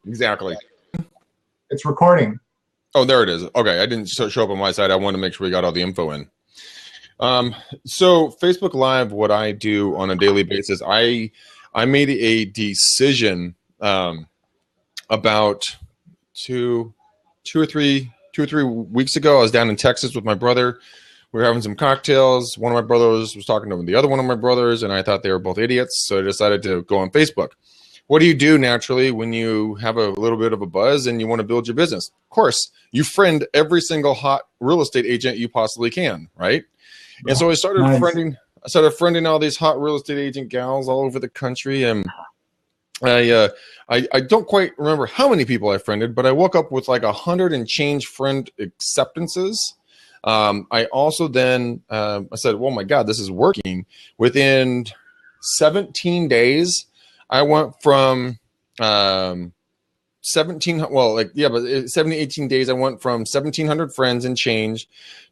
Exactly. It's recording. Oh, there it is. Okay, I didn't show up on my side. I wanted to make sure we got all the info in. So Facebook Live, what I do on a daily basis, I made a decision about two or three weeks ago. I was down in Texas with my brother. We were having some cocktails. One of my brothers was talking to the other one of my brothers, and I thought they were both idiots. So I decided to go on Facebook. What do you do naturally when you have a little bit of a buzz and you want to build your business? Of course, you friend every single hot real estate agent you possibly can, right? And so I started friending all these hot real estate agent gals all over the country, and I don't quite remember how many people I friended, but I woke up with like 100 and change friend acceptances. I also then I said, "Oh my God, this is working." Within 17 days, I went from 18 days, I went from 1,700 friends and change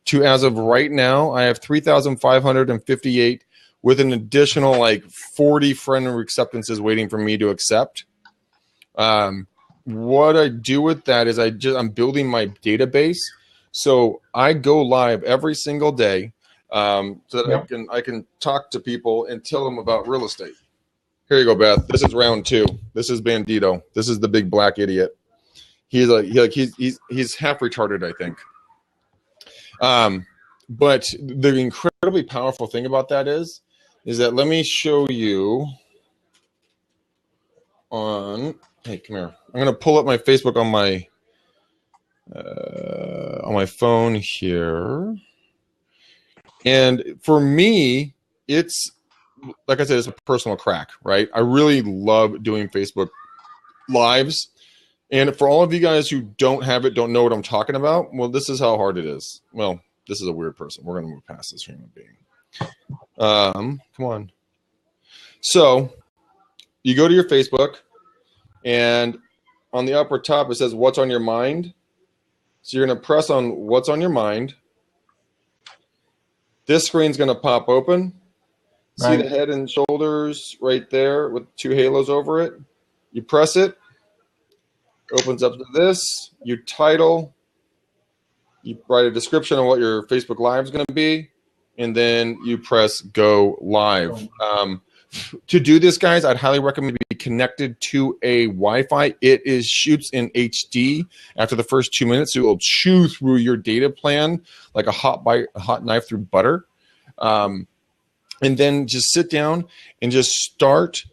to, as of right now, I have 3,558 with an additional like 40 friend acceptances waiting for me to accept. What I do with that is I'm building my database. So I go live every single day so that I can talk to people and tell them about real estate. Here you go, Beth. This is round 2. This is Bandito. This is the big black idiot. He's half retarded, I think. But the incredibly powerful thing about that is that, let me show you on. Hey, come here. I'm gonna pull up my Facebook on my phone here, and for me, it's like I said, it's a personal crack, right? I really love doing Facebook Lives. And for all of you guys who don't have it, don't know what I'm talking about, well, this is how hard it is. Well, this is a weird person. We're going to move past this human being. Come on. So you go to your Facebook, and on the upper top, it says, "What's on your mind?" So you're going to press on "What's on your mind." This screen's going to pop open. See the head and shoulders right there with 2 halos over it? You press it. Opens up to this. You title. You write a description of what your Facebook Live is going to be. And then you press Go Live. To do this, guys, I'd highly recommend be connected to a Wi-Fi. It shoots in HD after the first 2 minutes. So it will chew through your data plan like a hot knife through butter. And then just sit down and just start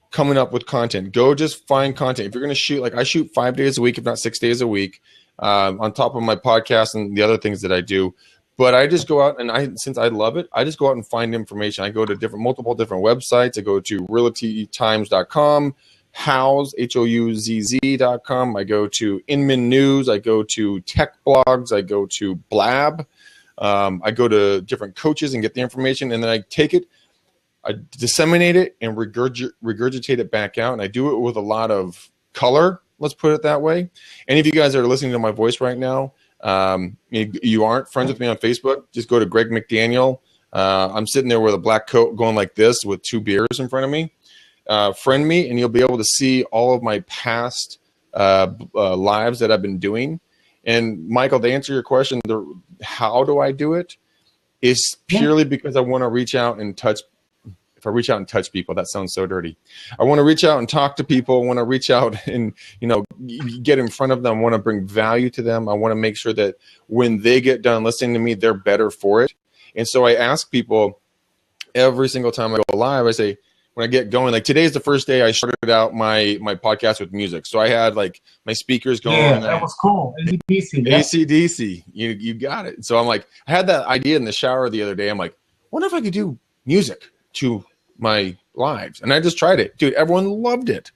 coming up with content. Go just find content. If you're going to shoot, like I shoot 5 days a week, if not 6 days a week, on top of my podcast and the other things that I do. But I just go out and since I love it, I just go out and find information. I go to multiple different websites. I go to realtytimes.com, Houzz, HOUZZ.com. I go to Inman News. I go to tech blogs. I go to Blab. I go to different coaches and get the information, and then I take it, I disseminate it, and regurgitate it back out. And I do it with a lot of color, let's put it that way. And if you guys are listening to my voice right now, you aren't friends with me on Facebook, just go to Greg McDaniel. I'm sitting there with a black coat going like this with 2 beers in front of me. Friend me, and you'll be able to see all of my past lives that I've been doing. And Michael, to answer your question, how do I do it? It's purely because I want to reach out and touch. If I reach out and touch people, that sounds so dirty. I want to reach out and talk to people. I want to reach out and, get in front of them. I want to bring value to them. I want to make sure that when they get done listening to me, they're better for it. And so I ask people every single time I go live, I say, when I get going, like today's the first day I started out my podcast with music. So I had like my speakers going. Yeah, that was cool. AC/DC. Yeah. AC/DC. You got it. So I'm like, I had that idea in the shower the other day. I'm like, wonder if I could do music to my lives. And I just tried it. Dude, everyone loved it.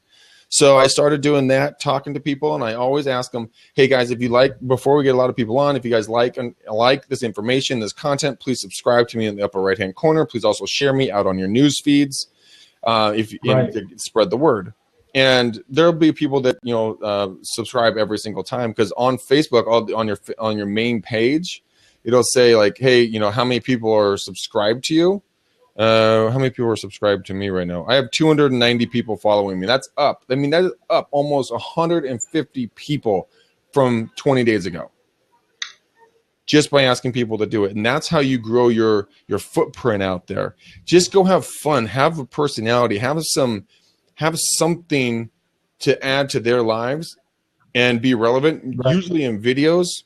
So I started doing that, talking to people, and I always ask them, hey guys, if you like, before we get a lot of people on, if you guys like this information, this content, please subscribe to me in the upper right-hand corner. Please also share me out on your news feeds. To spread the word. And there'll be people that subscribe every single time, because on Facebook, on your main page, it'll say like, hey, how many people are subscribed to you? How many people are subscribed to me right now? I have 290 people following me. That's up. I mean, that is up almost 150 people from 20 days ago. Just by asking people to do it. And that's how you grow your footprint out there. Just go have fun, have a personality, have something to add to their lives and be relevant. Right. Usually in videos,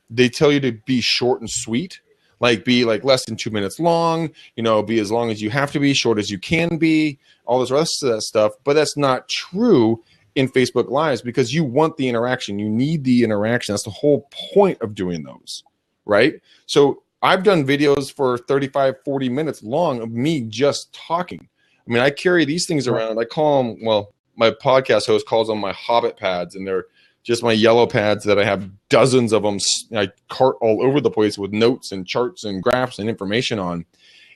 they tell you to be short and sweet, like be like less than 2 minutes long, be as long as you have to be, short as you can be, all this rest of that stuff. But that's not true in Facebook Lives because you want the interaction. You need the interaction. That's the whole point of doing those. Right? So I've done videos for 35, 40 minutes long of me just talking. I mean, I carry these things around. I call them, well, my podcast host calls them my Hobbit pads, and they're just my yellow pads that I have dozens of them. I cart all over the place with notes and charts and graphs and information on.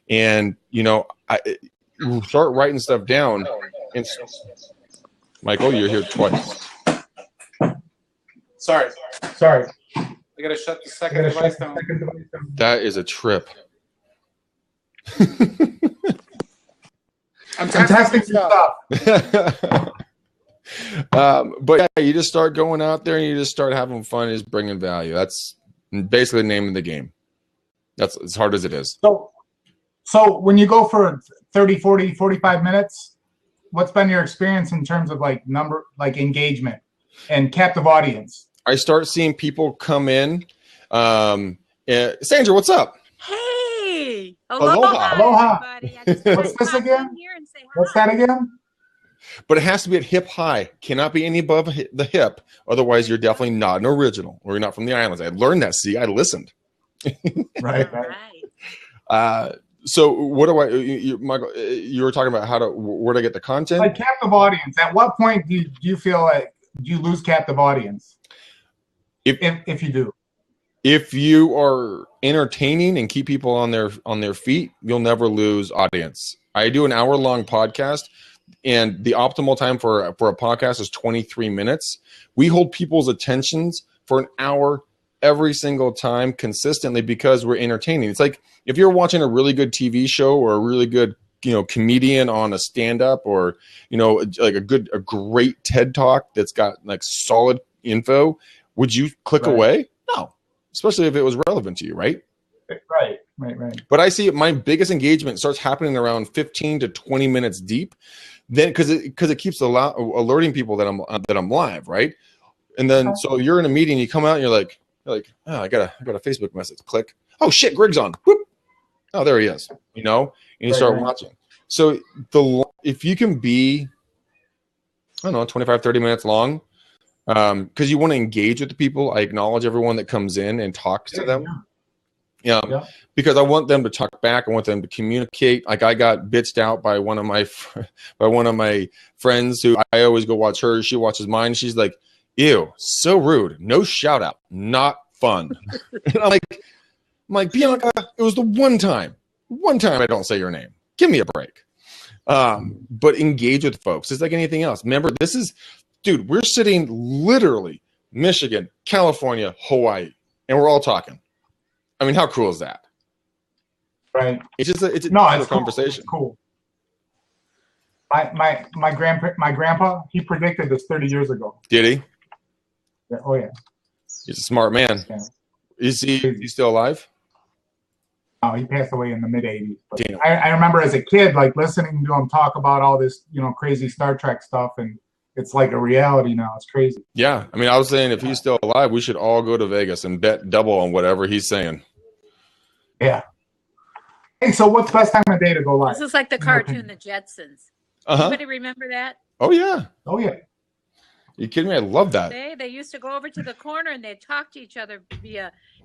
And, I start writing stuff down. And Michael, you're here twice. Sorry. I gotta shut the second device down. That is a trip. I'm testing stuff. But yeah, you just start going out there and you just start having fun, just bringing value. That's basically the name of the game. That's as hard as it is. So when you go for 30, 40, 45 minutes, what's been your experience in terms of engagement and captive audience? I start seeing people come in. Sandra, what's up? Hey! Aloha. What's this again? What's that again? But it has to be at hip high. Cannot be any above the hip. Otherwise, you're definitely not an original. Or you're not from the islands. I learned that. See, I listened. Right. So what do Michael, you were talking about where to get the content? Like captive audience. At what point do you feel like you lose captive audience? If you do, if you are entertaining and keep people on their feet, you'll never lose audience. I do an hour-long podcast, and the optimal time for a podcast is 23 minutes. We hold people's attentions for an hour every single time consistently because we're entertaining. It's like if you're watching a really good TV show or a really good comedian on a stand-up or like a great TED Talk that's got like solid info. Would you click away? No, especially if it was relevant to you, right? Right. But I see my biggest engagement starts happening around 15 to 20 minutes deep, then because it keeps alerting people that I'm live, right? And then so you're in a meeting, you come out, and you're like, oh, I got a Facebook message. Click. Oh shit, Grig's on. Whoop. Oh, there he is. And you start watching. So if you can be, I don't know, 25, 30 minutes long. Because you want to engage with the people. I acknowledge everyone that comes in and talks to them. Yeah. Because I want them to talk back. I want them to communicate. Like I got bitched out by one of my friends who I always go watch her. She watches mine. She's like, "Ew, so rude. No shout out. Not fun." And I'm like, Bianca, it was the one time I don't say your name. Give me a break. But engage with folks. It's like anything else. Remember, dude, we're sitting literally Michigan, California, Hawaii, and we're all talking. I mean, how cool is that? Right. It's just it's a conversation. Cool. My grandpa, he predicted this 30 years ago. Did he? Yeah. Oh yeah. He's a smart man. Yeah. Is he still alive? Oh, he passed away in the mid 80s. But I remember as a kid, like listening to him talk about all this, crazy Star Trek stuff, and it's like a reality now. It's crazy. Yeah. I mean, I was saying if he's still alive, we should all go to Vegas and bet double on whatever he's saying. Yeah. Hey, so what's the best time of day to go live? This is like the cartoon, The Jetsons. Anybody remember that? Oh, yeah. Oh, yeah. You kidding me? I love that. They used to go over to the corner and they'd talk to each other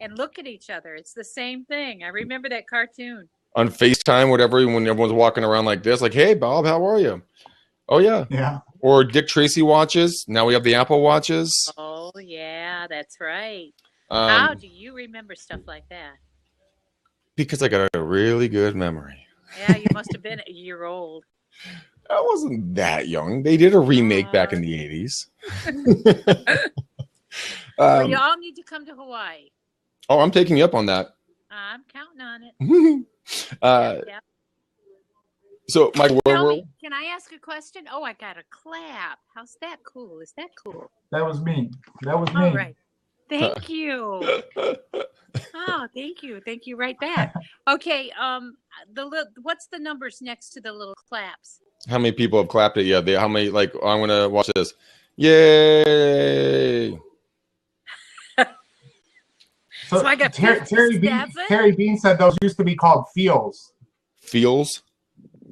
and look at each other. It's the same thing. I remember that cartoon. On FaceTime, whatever, when everyone's walking around like this, like, hey, Bob, how are you? Oh, yeah. Yeah. Or Dick Tracy watches. Now we have the Apple watches. Oh, yeah, that's right. How do you remember stuff like that? Because I got a really good memory. Yeah, you must have been a year old. I wasn't that young. They did a remake back in the 80s. Well, you all need to come to Hawaii. Oh, I'm taking you up on that. I'm counting on it. Yeah. So, Mike, Can I ask a question? Oh, I got a clap. How's that cool? Is that cool? That was me. That was me. All right. Thank you. Oh, thank you. Thank you right back. Okay. What's the numbers next to the little claps? how many people have clapped it yet? How many, like, I'm going to watch this. Yay. So I got Terry Bean said those used to be called feels. Feels?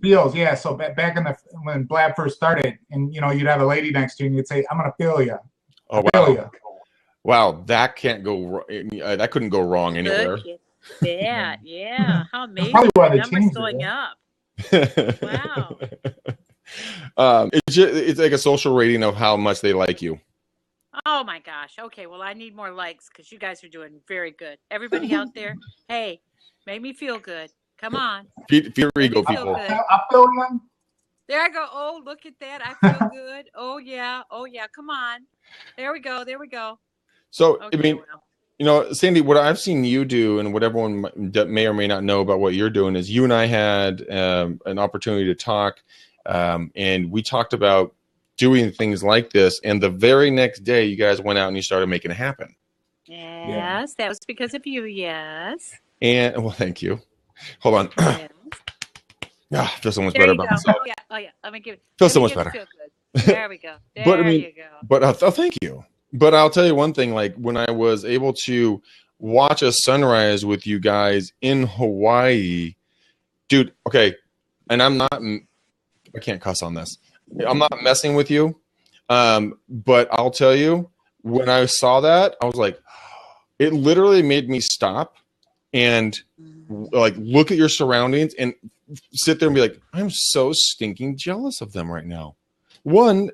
Feels, yeah. So back in when Blab first started, and you know, you'd have a lady next to you, and you'd say, "I'm gonna feel you." Oh wow! Wow, that can't go. That couldn't go wrong anywhere. Look at that, yeah. How amazing! The numbers going up. Wow. It's like a social rating of how much they like you. Oh my gosh. Okay, well, I need more likes because you guys are doing very good. Everybody out there, hey, make me feel good. Come on. Feed your ego, people. I feel you. There I go. Oh, look at that. I feel good. Oh, yeah. Oh, yeah. Come on. There we go. There we go. So, okay, I mean, you know, Sandy, what I've seen you do and what everyone may or may not know about what you're doing is you and I had an opportunity to talk, and we talked about doing things like this. And the very next day, you guys went out and you started making it happen. Yes, that was because of you. Yes. And, well, thank you. Hold on. Yes. I feel so much better about myself. Oh, yeah. Oh, yeah. Let me give it. Feel so much better. Feel good. There we go. There but, I mean, you go. But thank you. But I'll tell you one thing, like when I was able to watch a sunrise with you guys in Hawaii, dude, okay, and I can't cuss on this. I'm not messing with you. But I'll tell you, when I saw that, I was like, it literally made me stop and like look at your surroundings and sit there and be like, I'm so stinking jealous of them right now. One,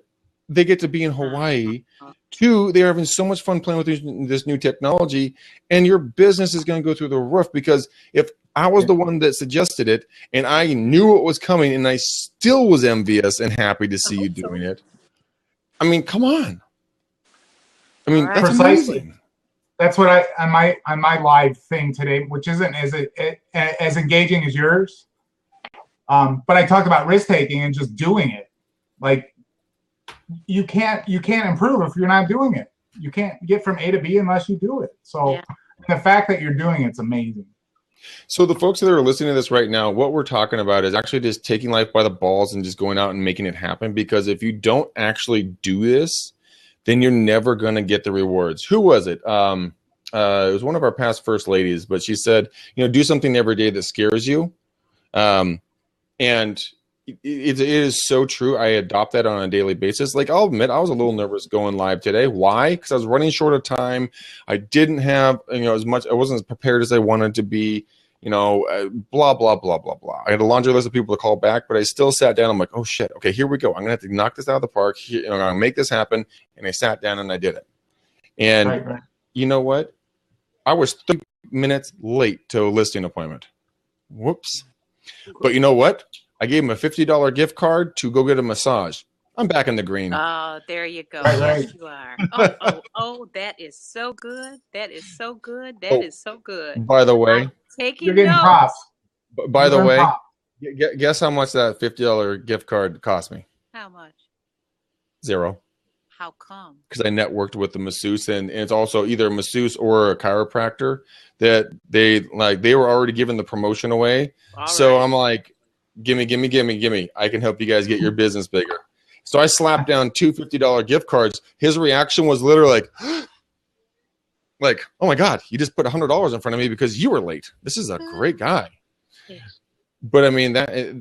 they get to be in Hawaii. Two, they're having so much fun playing with this new technology, and your business is going to go through the roof. Because if I was the one that suggested it and I knew it was coming and I still was envious and happy to see you doing it, I mean, come on. I mean, that's precisely amazing. That's what on my live thing today, which isn't as engaging as yours. But I talked about risk taking and just doing it. Like you can't improve if you're not doing it. You can't get from A to B unless you do it. So the fact that you're doing it's amazing. So the folks that are listening to this right now, what we're talking about is actually just taking life by the balls and just going out and making it happen. Because if you don't actually do this, then you're never going to get the rewards. Who was it? It was one of our past first ladies, but she said, you know, do something every day that scares you. And it is so true. I adopt that on a daily basis. Like, I'll admit, I was a little nervous going live today. Why? Because I was running short of time. I didn't have, as much, I wasn't as prepared as I wanted to be, blah, blah, blah, blah, blah. I had a laundry list of people to call back, but I still sat down. I'm like, oh shit. Okay, here we go. I'm going to have to knock this out of the park. I'm going to make this happen. And I sat down and I did it. And you know what? I was 30 minutes late to a listing appointment. Whoops. But you know what? I gave him a $50 gift card to go get a massage. I'm back in the green. Oh, there you go. Yes, you are. Oh, that is so good. That is so good. That is so good. By the way, you're getting props. By the way, guess how much that $50 gift card cost me? How much? $0. How come? Because I networked with the masseuse, and it's also either a masseuse or a chiropractor that they were already giving the promotion away. So I'm like, gimme. I can help you guys get your business bigger. So I slapped down two $50 gift cards. His reaction was literally like, oh my God, you just put $100 in front of me because you were late. This is a great guy. Yeah. But I mean, I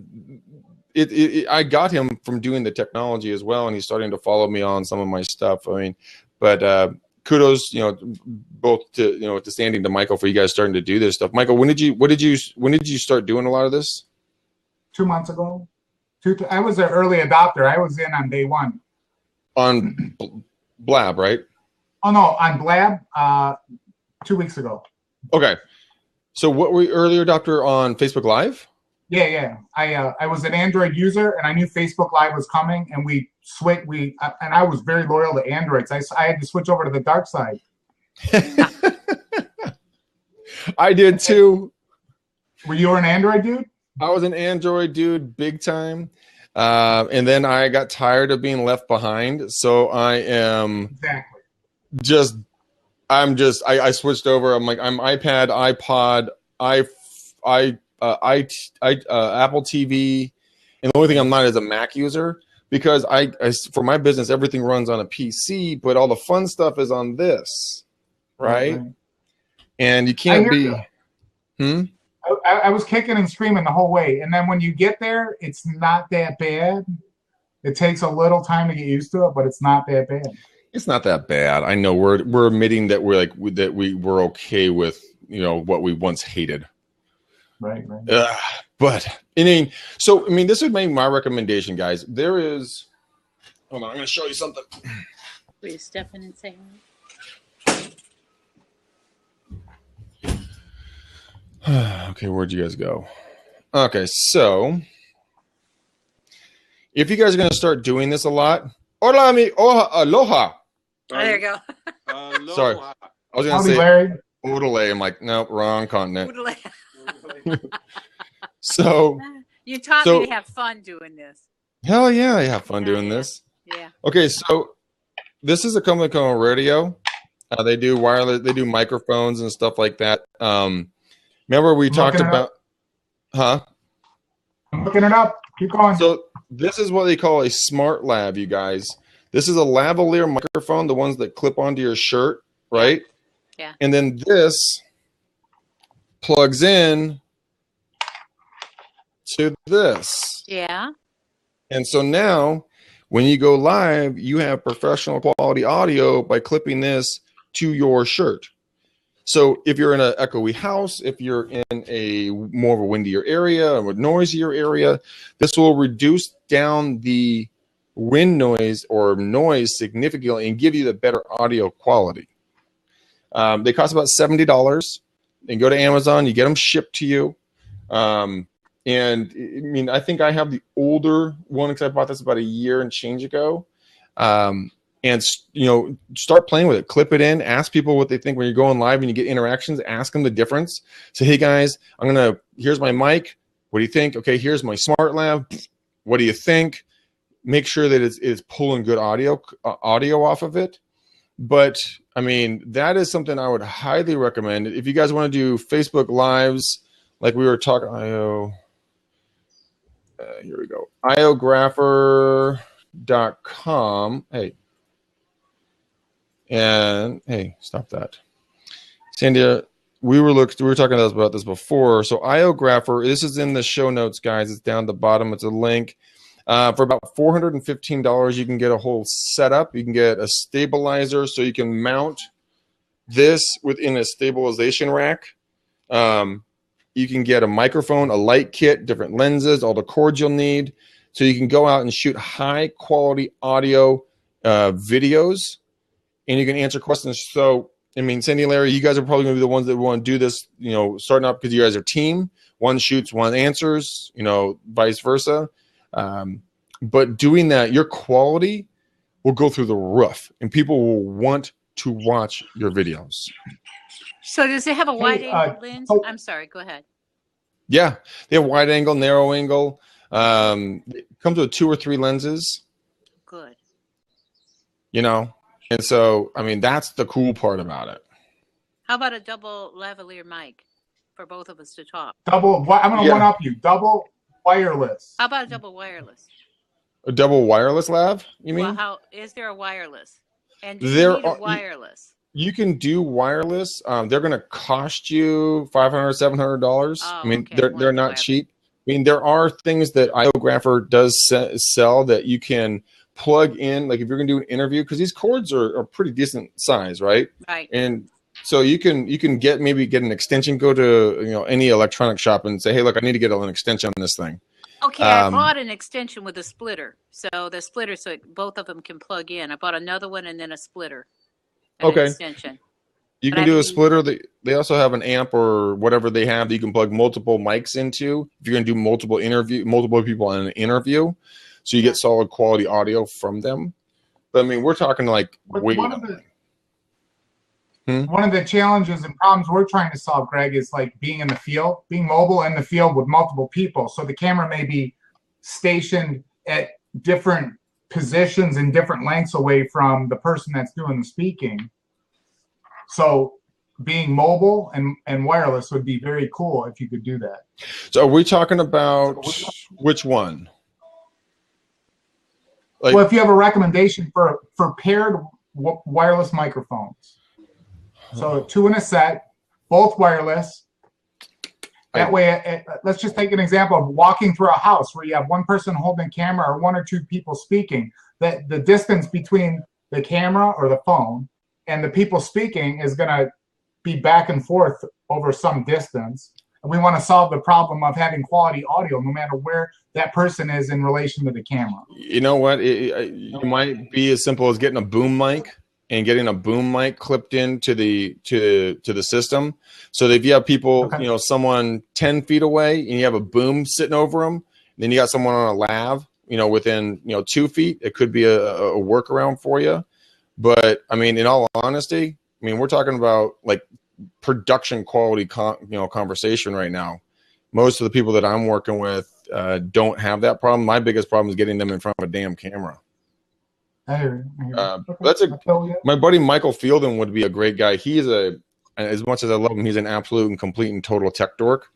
got him from doing the technology as well, and he's starting to follow me on some of my stuff. I mean, but kudos, both to Sandy and to Michael for you guys starting to do this stuff. Michael, when did you start doing a lot of this? 2 months ago. I was an early adopter. I was in on day one. On Blab, right? Oh no, on Blab 2 weeks ago. Okay. So what were you early adopter on Facebook Live? Yeah. I was an Android user, and I knew Facebook Live was coming, and we switched. And I was very loyal to Androids. I had to switch over to the dark side. I did too. Were you an Android dude? I was an Android dude, big time. And then I got tired of being left behind. So I am Exactly. I switched over. I'm iPad, iPod, Apple TV, and the only thing I'm not is a Mac user because I for my business everything runs on a PC, but all the fun stuff is on this, right? And you can't be. I was kicking and screaming the whole way, and then when you get there, it's not that bad. It takes a little time to get used to it, but it's not that bad. It's not that bad. I know we're admitting that we're okay with what we once hated. Right. But this would make my recommendation, guys. There is. Hold on, I'm going to show you something. Will you step in and say hi? Okay, where'd you guys go? Okay, so if you guys are going to start doing this a lot, hola, aloha. There you go. Sorry, I was going to say Odelay. I'm like, nope, wrong continent. So you taught me to have fun doing this. Hell yeah, I have fun doing this. Yeah. Okay, so this is a company called Radio. They do wireless, they do microphones and stuff like that. Remember we talked about, I'm looking it up. Keep going. So this is what they call a smart lav, you guys. This is a lavalier microphone, the ones that clip onto your shirt, right? Yeah. And then this plugs in to this. Yeah. And so now when you go live, you have professional quality audio by clipping this to your shirt. So if you're in an echoey house, if you're in a more of a windier area or a noisier area, this will reduce down the wind noise or noise significantly and give you the better audio quality. They cost about $70. And go to Amazon, you get them shipped to you. And I think I have the older one because I bought this about a year and change ago. And start playing with it. Clip it in. Ask people what they think when you're going live and you get interactions. Ask them the difference. Say, hey guys, here's my mic. What do you think? Okay, here's my smart lav. What do you think? Make sure that it's pulling good audio off of it. But that is something I would highly recommend. If you guys want to do Facebook Lives, like we were talking, here we go, iographer.com. Hey, stop that. Sandy, we were talking about this before. So iographer, this is in the show notes, guys. It's down at the bottom. It's a link. For about $415, you can get a whole setup. You can get a stabilizer so you can mount this within a stabilization rack. You can get a microphone, a light kit, different lenses, all the cords you'll need. So you can go out and shoot high quality audio videos, and you can answer questions. So, Sandy and Larry, you guys are probably going to be the ones that want to do this, starting up because you guys are a team. One shoots, one answers, vice versa. But doing that, your quality will go through the roof and people will want to watch your videos. So does it have a wide angle lens? I'm sorry, go ahead. Yeah, they have wide angle, narrow angle. It comes with 2 or 3 lenses. Good. And so, that's the cool part about it. How about a double lavalier mic for both of us to talk? Double, I'm going to one up you. Double wireless. How about a double wireless? A double wireless lav, you mean? Well, how is there a wireless? And do you need a wireless? You can do wireless. They're going to cost you $500, $700. Okay. They're not cheap. There are things that iographer does sell that you can plug in, like if you're going to do an interview, because these cords are pretty decent size, right? Right. And so you can get an extension. Go to any electronic shop and say, hey, look, I need to get an extension on this thing. Okay, I bought an extension with a splitter. So the splitter, so both of them can plug in. I bought another one and then a splitter. Okay. Extension. You can do a splitter. They also have an amp or whatever they have that you can plug multiple mics into. If you're going to do multiple people in an interview, so you get solid quality audio from them. But we're talking like way. One of the challenges and problems we're trying to solve, Greg, is like being in the field, being mobile in the field with multiple people. So the camera may be stationed at different positions and different lengths away from the person that's doing the speaking. So being mobile and wireless would be very cool if you could do that. So are we talking about which one? Well, if you have a recommendation for paired wireless microphones. So 2 in a set, both wireless. That way, let's just take an example of walking through a house where you have one person holding camera or 1 or 2 people speaking. That the distance between the camera or the phone and the people speaking is going to be back and forth over some distance. And we want to solve the problem of having quality audio no matter where that person is in relation to the camera. You know what? It might be as simple as getting a boom mic and getting a boom mic clipped into the system, so that if you have people, you know, someone 10 feet away and you have a boom sitting over them, then you got someone on a lav, you know, within 2 feet, it could be a workaround for you. But I mean, in all honesty, I mean, we're talking about like production quality, conversation right now. Most of the people that I'm working with don't have that problem. My biggest problem is getting them in front of a damn camera. I hear you. That's my buddy Michael Fielden would be a great guy. He's as much as I love him, he's an absolute and complete and total tech dork,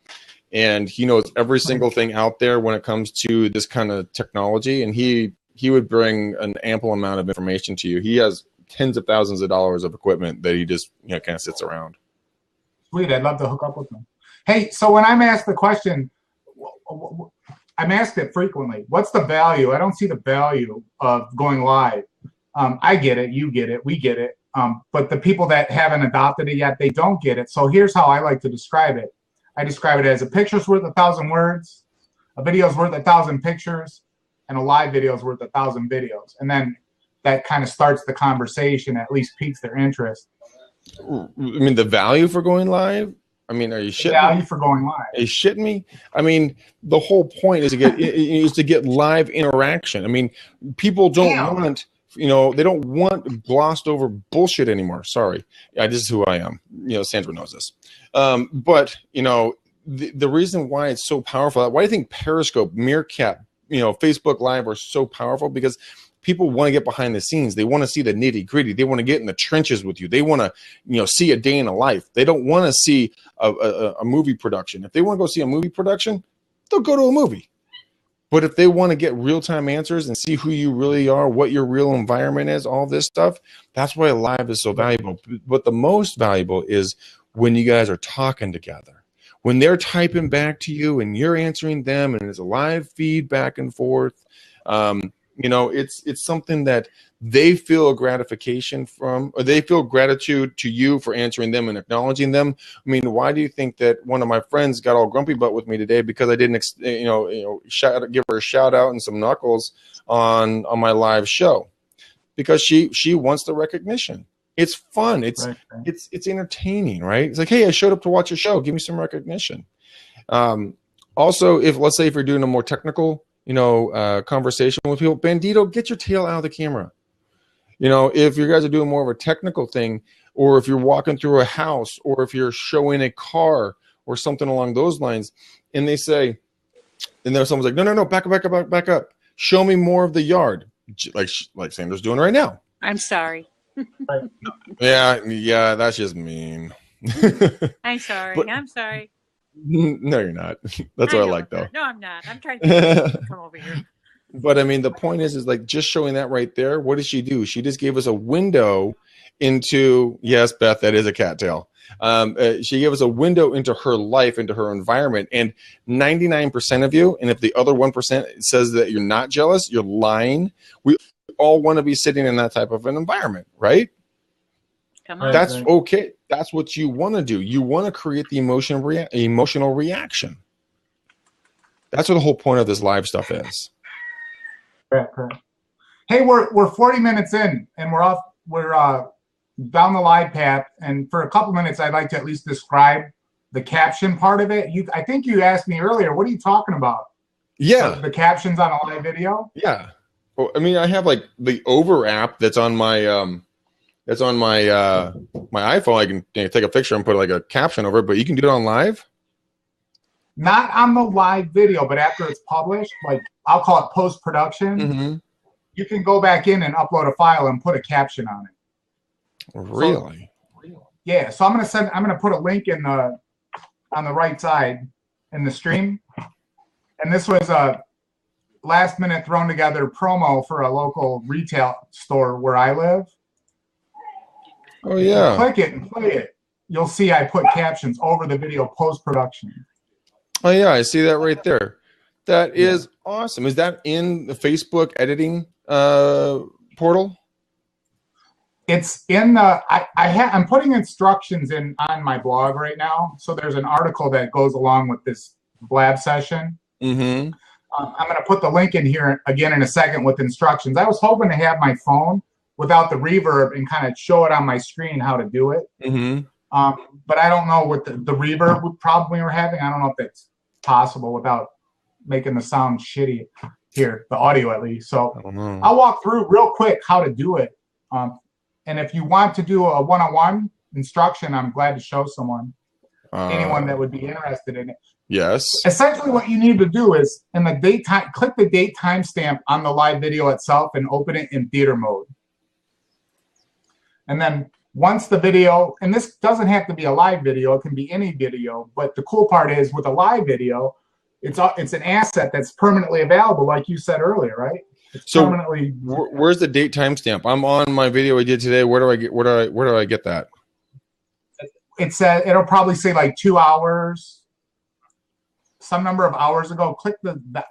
and he knows every single thing out there when it comes to this kind of technology. And he would bring an ample amount of information to you. He has tens of thousands of dollars of equipment that he just kind of sits around. Sweet, I'd love to hook up with him. Hey, so when I'm asked the question, I'm asked it frequently. What's the value? I don't see the value of going live. I get it. You get it. We get it. But the people that haven't adopted it yet, they don't get it. So here's how I like to describe it. I describe it as a picture's worth 1,000 words, a video's worth 1,000 pictures, and a live video's worth 1,000 videos. And then that kind of starts the conversation, at least piques their interest. I mean, the value for going live? I mean, are you shitting me? Value for going live. Are you shitting me? I mean, the whole point is to get live interaction. I mean, people don't want, they don't want glossed over bullshit anymore. Sorry. This is who I am. Sandra knows this. But, the reason why it's so powerful, why do you think Periscope, Meerkat, Facebook Live are so powerful? Because people want to get behind the scenes. They want to see the nitty gritty. They want to get in the trenches with you. They want to, see a day in a life. They don't want to see a movie production. If they want to go see a movie production, they'll go to a movie. But if they want to get real-time answers and see who you really are, what your real environment is, all this stuff, that's why live is so valuable. But the most valuable is when you guys are talking together. When they're typing back to you and you're answering them and there's a live feed back and forth, it's something that they feel a gratification from, or they feel gratitude to you for answering them and acknowledging them. I mean, why do you think that one of my friends got all grumpy butt with me today because I didn't, give her a shout out and some knuckles on my live show? Because she wants the recognition. It's fun. It's entertaining, right? It's like, hey, I showed up to watch your show. Give me some recognition. Also, if you're doing a more technical conversation with people, Bandito, get your tail out of the camera. If you guys are doing more of a technical thing, or if you're walking through a house, or if you're showing a car or something along those lines, and they say, and then someone's like, no, back up. Show me more of the yard, like Sandra's doing right now. I'm sorry. Yeah, that's just mean. I'm sorry. I'm sorry. No, you're not. That's what I like, though. No, I'm not. I'm trying to come over here. But I mean, the point is like just showing that right there. What did she do? She just gave us a window into, yes, Beth, that is a cattail. She gave us a window into her life, into her environment. And 99% of you, and if the other 1% says that you're not jealous, you're lying. We all want to be sitting in that type of an environment, right? Come on. That's okay. That's what you want to do. You want to create the emotional reaction. That's what the whole point of this live stuff is. Correct. Hey, we're 40 minutes in, and we're down the live path. And for a couple minutes, I'd like to at least describe the caption part of it. I think you asked me earlier, what are you talking about? Yeah, the captions on a live video. Yeah. Well, I mean, I have like the Over app that's on my that's on my my iPhone. I can take a picture and put like a caption over it, but you can do it on live? Not on the live video, but after it's published, like I'll call it post-production, Mm-hmm. you can go back in and upload a file and put a caption on it. Really? Yeah, so I'm gonna put a link in on the right side in the stream. And this was a last minute thrown together promo for a local retail store where I live. Oh yeah. Click it and play it. You'll see I put captions over the video post-production. Oh yeah, I see that right there. That is awesome. Is that in the Facebook editing portal? It's in the I'm putting instructions in on my blog right now. So there's an article that goes along with this blab session. Mm-hmm. I'm going to put the link in here again in a second with instructions. I was hoping to have my phone without the reverb and kind of show it on my screen how to do it. Mm-hmm. But I don't know what the reverb problem we were having. I don't know if that's possible without making the sound shitty here, the audio at least. So I'll walk through real quick how to do it. And if you want to do a one-on-one instruction, I'm glad to show someone, anyone that would be interested in it. Yes. Essentially what you need to do is in the date time, click the date timestamp on the live video itself and open it in theater mode. And then once the video, and this doesn't have to be a live video, it can be any video, but the cool part is with a live video, it's an asset that's permanently available, like you said earlier, right? It's so permanently. Where's the date timestamp? I'm on my video I did today. Where do I get that? It'll probably say like 2 hours, some number of hours ago. Click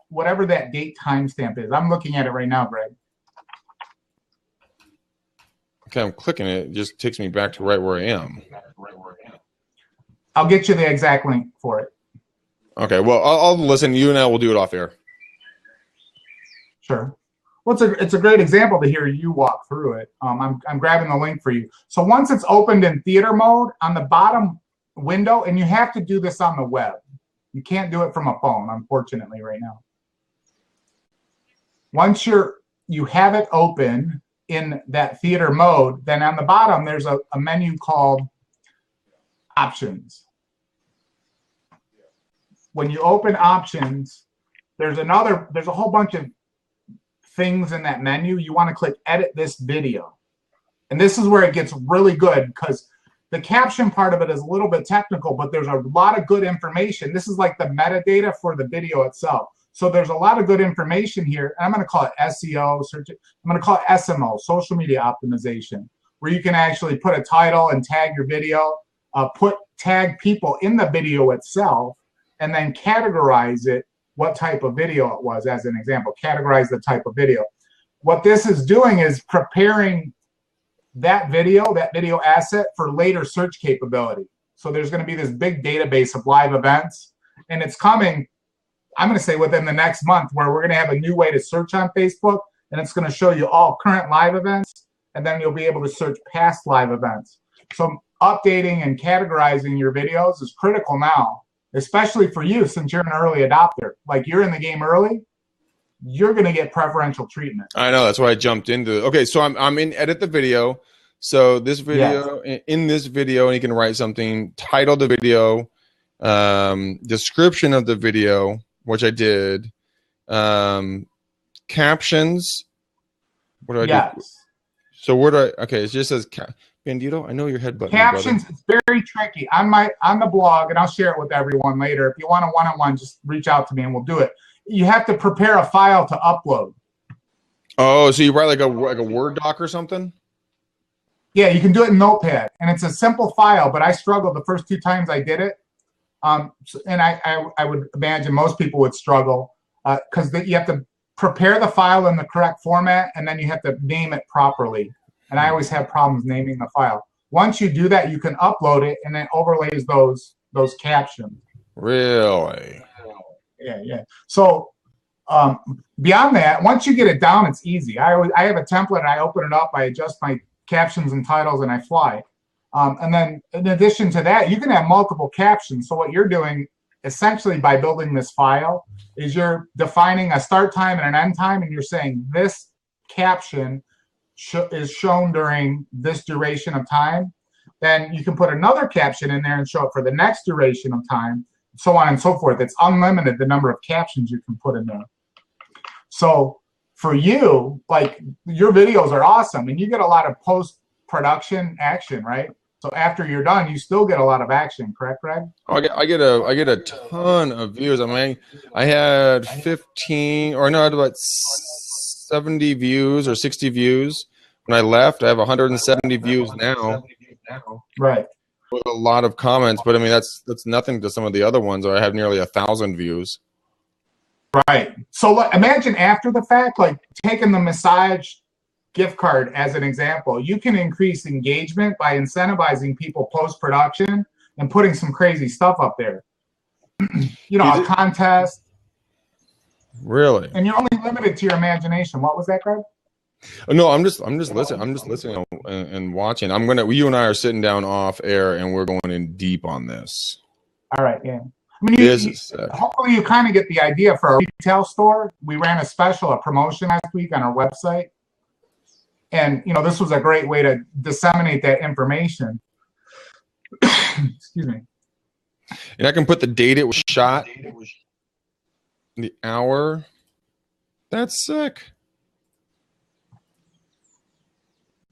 whatever that date timestamp is. I'm looking at it right now, Greg. Okay, I'm clicking it. It just takes me back to right where I am. I'll get you the exact link for it. Okay, well, I'll listen. You and I will do it off air. Sure. Well, it's a great example to hear you walk through it. I'm grabbing the link for you. So once it's opened in theater mode, on the bottom window, and you have to do this on the web. You can't do it from a phone, unfortunately, right now. Once you have it open in that theater mode, then on the bottom there's a menu called Options. When you open Options, there's a whole bunch of things in that menu. You want to click Edit this video. And this is where it gets really good because the caption part of it is a little bit technical, but there's a lot of good information. This is like the metadata for the video itself. So there's a lot of good information here. And I'm going to call it SEO, I'm going to call it SMO, social media optimization, where you can actually put a title and tag your video, tag people in the video itself, and then categorize it, what type of video it was, as an example. Categorize the type of video. What this is doing is preparing that video asset for later search capability. So there's going to be this big database of live events, and it's coming, I'm going to say within the next month, where we're going to have a new way to search on Facebook, and it's going to show you all current live events, and then you'll be able to search past live events. So updating and categorizing your videos is critical now, especially for you since you're an early adopter. Like you're in the game early, you're going to get preferential treatment. I know, that's why I jumped into it. Okay, so I'm in edit the video. So this video, in this video, and you can write something, title the video, description of the video, which I did, captions. What do I do? So where do I, okay, it just says, Bandito, I know your head button. Captions, it's very tricky. On the blog, and I'll share it with everyone later. If you want a one-on-one, just reach out to me and we'll do it. You have to prepare a file to upload. Oh, so you write like a Word doc or something? Yeah, you can do it in Notepad, and it's a simple file, but I struggled the first 2 times I did it. And I would imagine most people would struggle because you have to prepare the file in the correct format, and then you have to name it properly. And I always have problems naming the file. Once you do that, you can upload it, and then overlays those captions. Really? Yeah. So beyond that, once you get it down, it's easy. I have a template, and I open it up, I adjust my captions and titles, and I fly. And then in addition to that, you can have multiple captions. So what you're doing essentially by building this file is you're defining a start time and an end time, and you're saying this caption is shown during this duration of time, then you can put another caption in there and show it for the next duration of time, so on and so forth. It's unlimited the number of captions you can put in there. So for you, like, your videos are awesome, and you get a lot of post-production action, right? So after you're done, you still get a lot of action, correct, Greg? I get a ton of views. I mean, I had 15, or no, I had about 70 views or 60 views when I left. I have 170 views now. Right. With a lot of comments, but I mean that's nothing to some of the other ones where I have nearly 1,000 views. Right. So imagine after the fact, like taking the massage gift card as an example, you can increase engagement by incentivizing people post-production and putting some crazy stuff up there. You know, a contest. Really? And you're only limited to your imagination. What was that, Greg? No, I'm just listening. I'm just listening and watching. You and I are sitting down off air and we're going in deep on this. All right, yeah. I mean, hopefully you kind of get the idea for a retail store. We ran a promotion last week on our website. And, you know, this was a great way to disseminate that information. Excuse me. And I can put the date it was shot, the hour. That's sick.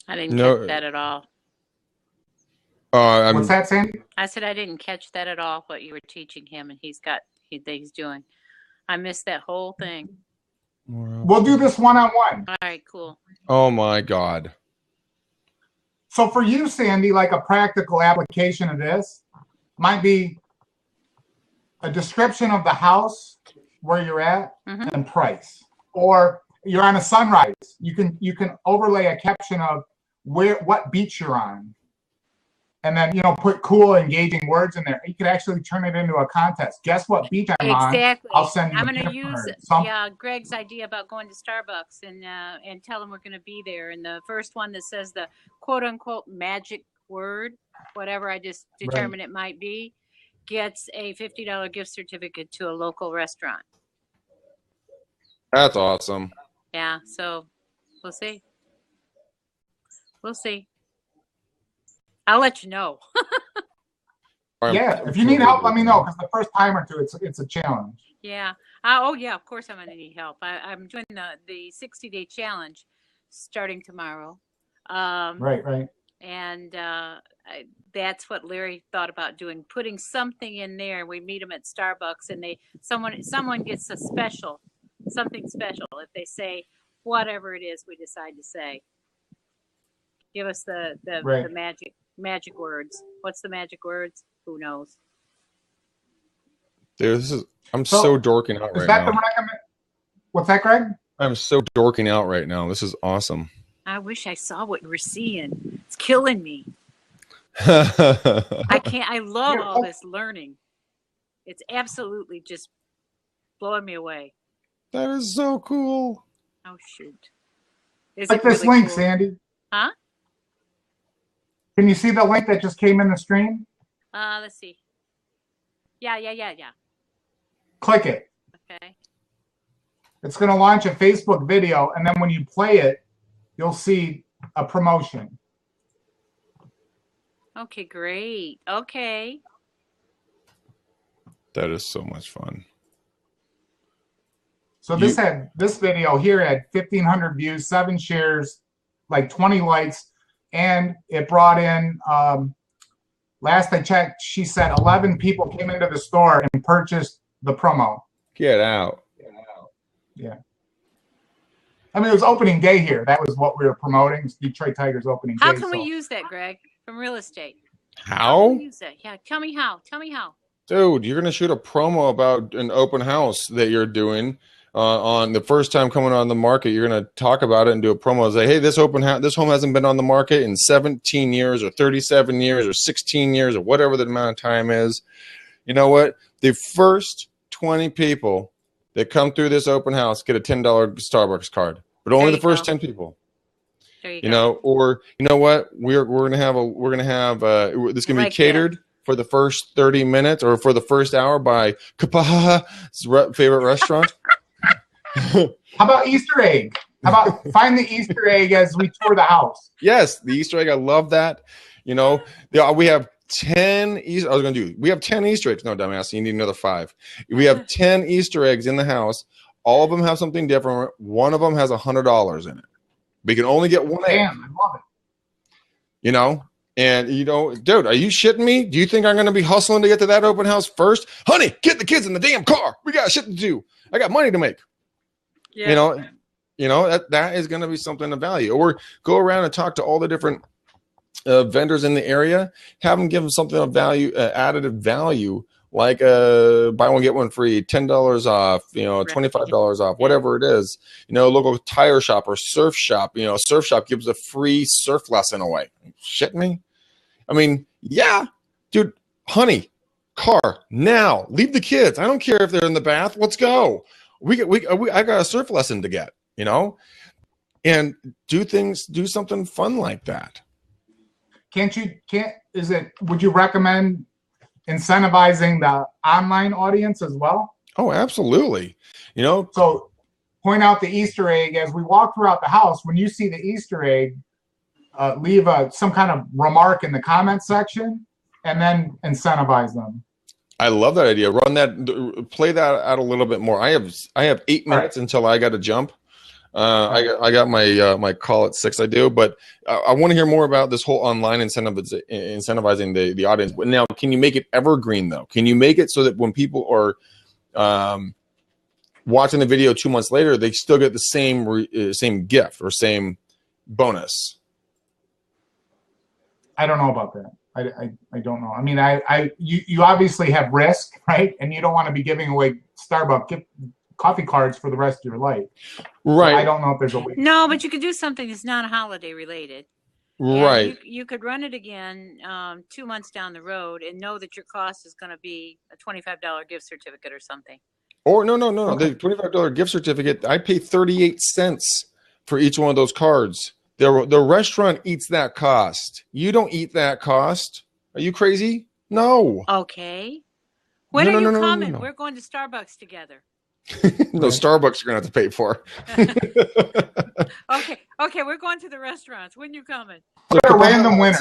I didn't catch that at all. What's that, Sandy? I said I didn't catch that at all, what you were teaching him, and he's doing. I missed that whole thing. We'll do this one-on-one. All right, cool. Oh, my God. So for you, Sandy, like a practical application of this might be a description of the house where you're at and price. Or you're on a sunrise. You can overlay a caption of what beach you're on. And then, you know, put cool, engaging words in there. You could actually turn it into a contest. Guess what beach I'm on? Exactly. I'll send you. I'm going to use Greg's idea about going to Starbucks and tell them we're going to be there. And the first one that says the quote unquote magic word, whatever I just determine it might be, gets a $50 gift certificate to a local restaurant. That's awesome. Yeah. So we'll see. We'll see. I'll let you know. Yeah, if you need help, let me know, because the first time or two, it's a challenge. Yeah. Oh, yeah, of course I'm going to need help. I'm doing the 60-day challenge starting tomorrow. Right. And that's what Larry thought about doing, putting something in there. We meet them at Starbucks, and someone gets a special, something special if they say whatever it is we decide to say. Give us the magic words. What's the magic words? Who knows? Dude, I'm so dorking out right now. What's that, Greg? I'm so dorking out right now. This is awesome. I wish I saw what you were seeing. It's killing me. I love all this learning. It's absolutely just blowing me away. That is so cool. Oh, shoot. Is like this link, cool? Sandy. Huh? Can you see the link that just came in the stream? Let's see. Yeah. Click it. Okay. It's going to launch a Facebook video, and then when you play it, you'll see a promotion. Okay, great. Okay. That is so much fun. So this video here had 1,500 views, 7 shares, like 20 likes, and it brought in, last I checked, she said 11 people came into the store and purchased the promo. Get out. Yeah. I mean, it was opening day here. That was what we were promoting. It's Detroit Tigers opening day. How can we use that, Greg, from real estate? How? Can we use that? Yeah, tell me how. Dude, you're going to shoot a promo about an open house that you're doing. On the first time coming on the market, you're going to talk about it and do a promo. Say, hey, this home hasn't been on the market in 17 years or 37 years or 16 years or whatever the amount of time is. You know what? The first 20 people that come through this open house get a $10 Starbucks card, but only the first 10 people. There you go. Know, or you know what? We're going to have this can be catered for the first 30 minutes or for the first hour by Kapaha's favorite restaurant. How about Easter egg? How about find the Easter egg as we tour the house? Yes, the Easter egg. I love that. You know, we have 10 Easter. We have 10 Easter eggs. No, dumbass, you need another 5. We have 10 Easter eggs in the house. All of them have something different. One of them has $100 in it. We can only get one egg. Damn, I love it. You know, and you know, dude, are you shitting me? Do you think I'm going to be hustling to get to that open house first? Honey, get the kids in the damn car. We got shit to do. I got money to make. Yeah. You know that is going to be something of value. Or go around and talk to all the different vendors in the area. Have them give them something of value, additive value, like buy one get one free, $10 off, you know, $25 off, whatever it is. You know, local tire shop or surf shop. You know, surf shop gives a free surf lesson away. Shit me. I mean, yeah, dude, honey, car now. Leave the kids. I don't care if they're in the bath. Let's go. I got a surf lesson to get. You know, and do something fun like that. Would you recommend incentivizing the online audience as well? Oh, absolutely. You know, so point out the Easter egg as we walk throughout the house. When you see the Easter egg, leave some kind of remark in the comment section and then incentivize them. I love that idea. Play that out a little bit more. I have 8 minutes until I got to jump. I got my call at 6. I do, but I want to hear more about this whole online incentivizing the audience. But now, can you make it evergreen though? Can you make it so that when people are watching the video 2 months later, they still get the same gift or same bonus? I don't know about that. I don't know. I mean, you obviously have risk, right? And you don't want to be giving away Starbucks coffee cards for the rest of your life. Right. So I don't know if there's a way. No, but you could do something that's non-holiday related. Right. You could run it again 2 months down the road and know that your cost is going to be a $25 gift certificate or something. Or no. Okay. The $25 gift certificate, I pay 38 cents for each one of those cards. The restaurant eats that cost. You don't eat that cost. Are you crazy? No. Okay. When are you coming? No. We're going to Starbucks together. No, Starbucks you're gonna have to pay for. Okay, we're going to the restaurants. When you coming? So a random winner.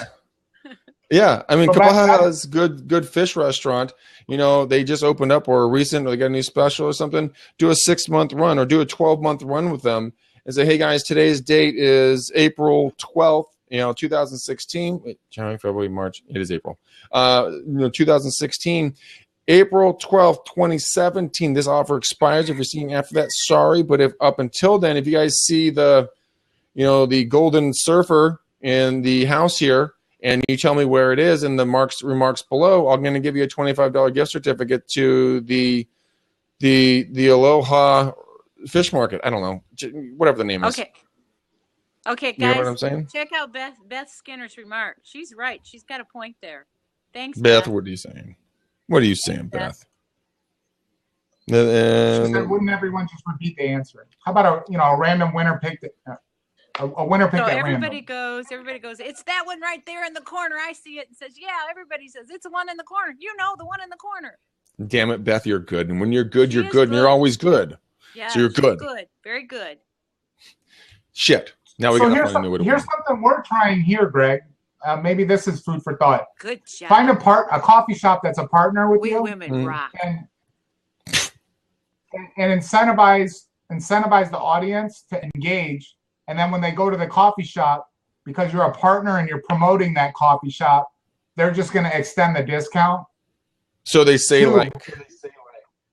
Yeah, I mean, Kapaha's good fish restaurant. You know, they just opened up or they got a new special or something. Do a 6-month run or do a 12-month run with them and say, hey guys, today's date is April 12th. 2016. Wait, January, February, March. It is April. 2016. April 12th, 2017, this offer expires. If you're seeing after that, sorry. But if up until then, if you guys see the golden surfer in the house here, and you tell me where it is in the remarks below, I'm going to give you a $25 gift certificate to the Aloha Fish Market. I don't know, whatever the name is. Okay, guys. You know what I'm saying? Check out Beth Skinner's remark. She's right. She's got a point there. Thanks, Beth. What are you saying? What are you saying, Beth? She said, wouldn't everyone just repeat the answer? How about a random winner picked a winner picked at everybody random? Everybody goes, it's that one right there in the corner. I see it and says, yeah, everybody says it's the one in the corner. The one in the corner. Damn it, Beth, you're good. And when you're good, you're good, and you're always good. Yeah, so you're good. Good. Very good. Shit. Now we here's something we're trying here, Greg. Maybe this is food for thought. Good job. Find a coffee shop that's a partner with you. Women rock. And incentivize the audience to engage. And then when they go to the coffee shop, because you're a partner and you're promoting that coffee shop, they're just going to extend the discount. So they say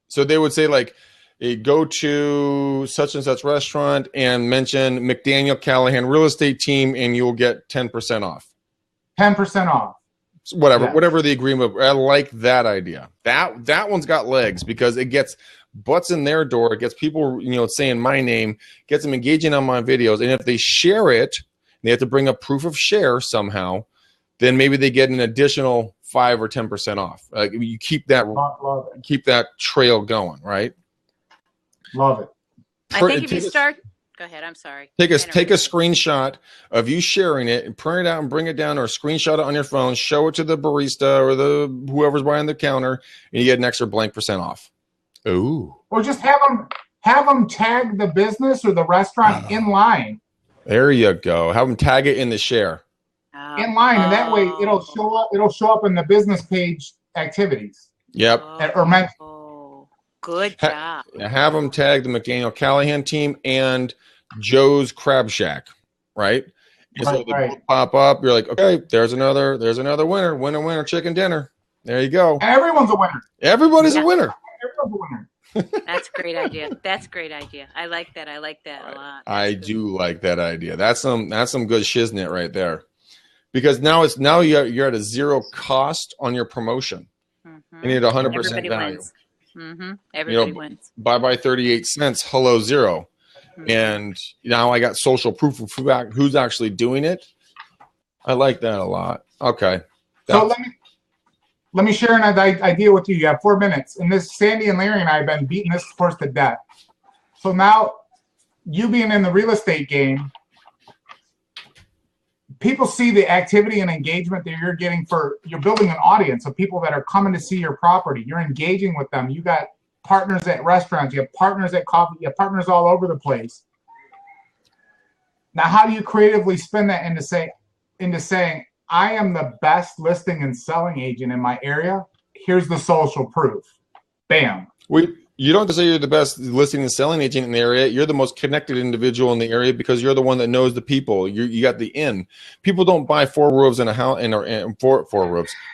so they would say go to such and such restaurant and mention McDaniel Callahan Real Estate Team, and you'll get 10% off. 10% off. Whatever the agreement. I like that idea. That one's got legs because it gets butts in their door. It gets people, saying my name, gets them engaging on my videos. And if they share it, they have to bring up proof of share somehow, then maybe they get an additional 5 or 10% off. You keep that trail going, right? Love it. I think if you start. Go ahead. I'm sorry. Take a screenshot of you sharing it and print it out and bring it down, or screenshot it on your phone, show it to the barista or whoever's behind the counter, and you get an extra blank % off. Ooh. Or just have have them tag the business or the restaurant in line. There you go. Have them tag it in the share. In line, and that way it'll show up. It'll show up in the business page activities. Yep. Good job. Have them tag the McDaniel Callahan team and Joe's Crab Shack, right? And so they both pop up. You're like, okay, there's another winner. Winner, chicken dinner. There you go. Everyone's a winner. Everybody's a winner. Everyone's a winner. That's a great idea. That's a great idea. I like that. I like that a lot. I do like that idea. That's some good shiznit right there. Because now you're at a zero cost on your promotion. You need 100% value. Everybody wins. Bye 38 cents. Hello 0. And now I got social proof of who's actually doing it. I like that a lot. Okay. So let me share an idea with you. You have 4 minutes. And this Sandy and Larry and I have been beating this horse to death. So now, you being in the real estate game, people see the activity and engagement that you're getting you're building an audience of people that are coming to see your property. You're engaging with them. You got partners at restaurants. You have partners at coffee. You have partners all over the place. Now, how do you creatively spin that into saying, I am the best listing and selling agent in my area. Here's the social proof. Bam. You don't have to say you're the best listing and selling agent in the area. You're the most connected individual in the area because you're the one that knows the people. You got the in. People don't buy 4 roofs in a house and 4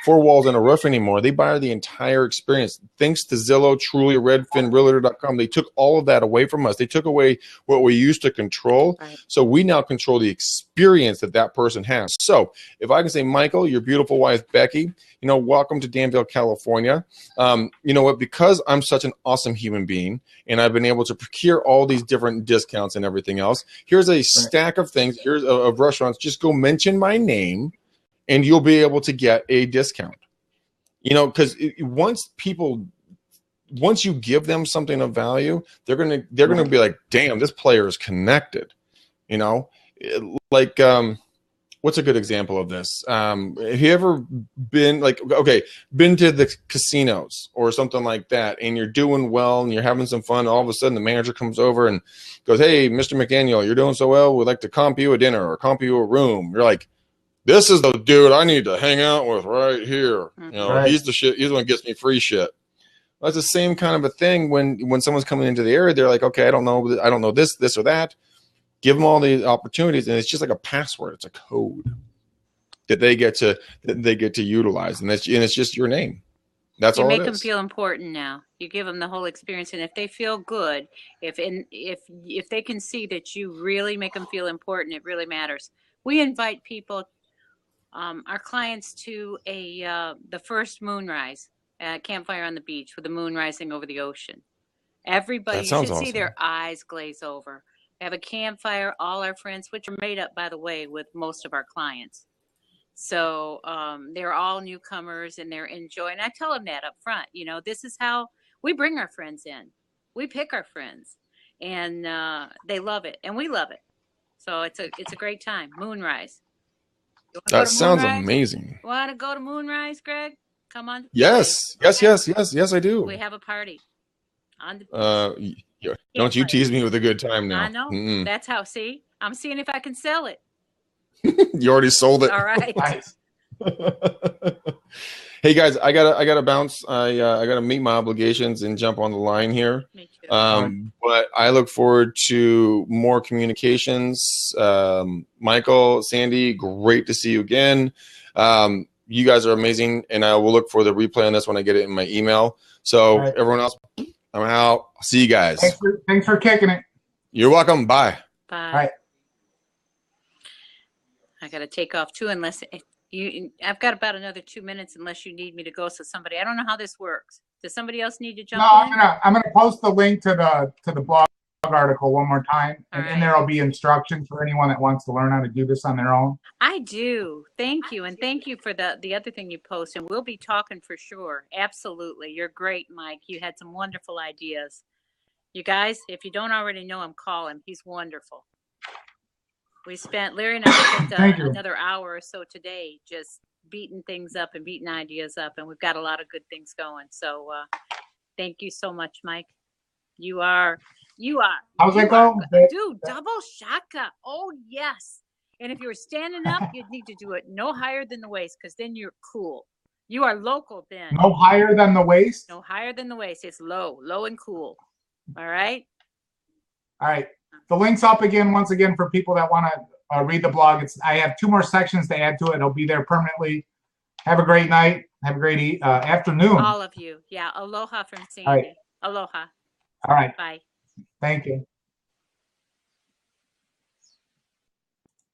walls and a roof anymore. They buy the entire experience. Thanks to Zillow, Truly, Redfin, Realtor.com, they took all of that away from us. They took away what we used to control. Right. So we now control the experience that person has. So if I can say, Michael, your beautiful wife, Becky, welcome to Danville, California. You know what? Because I'm such an awesome human being and I've been able to procure all these different discounts and everything else. Here's a stack of things. Here's of restaurants. Just go mention my name and you'll be able to get a discount. Because once you give them something of value, they're gonna be like, damn, this player is connected. What's a good example of this? Have you ever been to the casinos or something like that, and you're doing well and you're having some fun? All of a sudden, the manager comes over and goes, "Hey, Mr. McDaniel, you're doing so well. We'd like to comp you a dinner or comp you a room." You're like, "This is the dude I need to hang out with right here. He's the shit. He's the one who gets me free shit." Well, that's the same kind of a thing when someone's coming into the area. They're like, "Okay, I don't know this or that." Give them all the opportunities, and it's just like a password. It's a code that they get to utilize, and it's just your name. That's all it is. You make them feel important now. You give them the whole experience, and if they feel good, if they can see that you really make them feel important, it really matters. We invite people, our clients, to the first moonrise campfire on the beach with the moon rising over the ocean. Everybody, you should see their eyes glaze over. We have a campfire, all our friends, which are made up, by the way, with most of our clients. So they're all newcomers and they're enjoying. I tell them that up front. This is how we bring our friends in. We pick our friends, and they love it, and we love it. So it's a great time. Moonrise. That sounds amazing. Want to go to Moonrise, Greg? Come on. Yes, I do. We have a party. Don't you tease me with a good time now. I know. Mm-mm. That's how. See, I'm seeing if I can sell it. You already sold it. All right. Nice. Hey guys, I gotta bounce. I gotta meet my obligations and jump on the line here. Me too. But I look forward to more communications. Michael, Sandy, great to see you again. You guys are amazing, and I will look for the replay on this when I get it in my email. So everyone else, I'm out. I'll see you guys. Thanks for kicking it. You're welcome. Bye. Bye. All right. I got to take off too, unless I've got about another 2 minutes, unless you need me to go. So I don't know how this works. Does somebody else need to jump in? No, I'm gonna post the link to the blog article one more time, and in there will be instructions for anyone that wants to learn how to do this on their own. I do. Thank you, and thank you for the other thing you post, and we'll be talking for sure. Absolutely, you're great, Mike. You had some wonderful ideas. You guys, if you don't already know him, call him. He's wonderful. Larry and I spent another hour or so today just beating things up and beating ideas up, and we've got a lot of good things going. So thank you so much, Mike. You are You are. How's you that go? Dude, double shaka. Oh, yes. And if you were standing up, you'd need to do it no higher than the waist, because then you're cool. You are local then. No higher than the waist? No higher than the waist. It's low and cool. All right? All right. The link's up again, once again, for people that want to read the blog. I have 2 more sections to add to it. It'll be there permanently. Have a great night. Have a great afternoon. All of you. Yeah. Aloha from Sandy. All right. Aloha. All right. Bye. Thank you.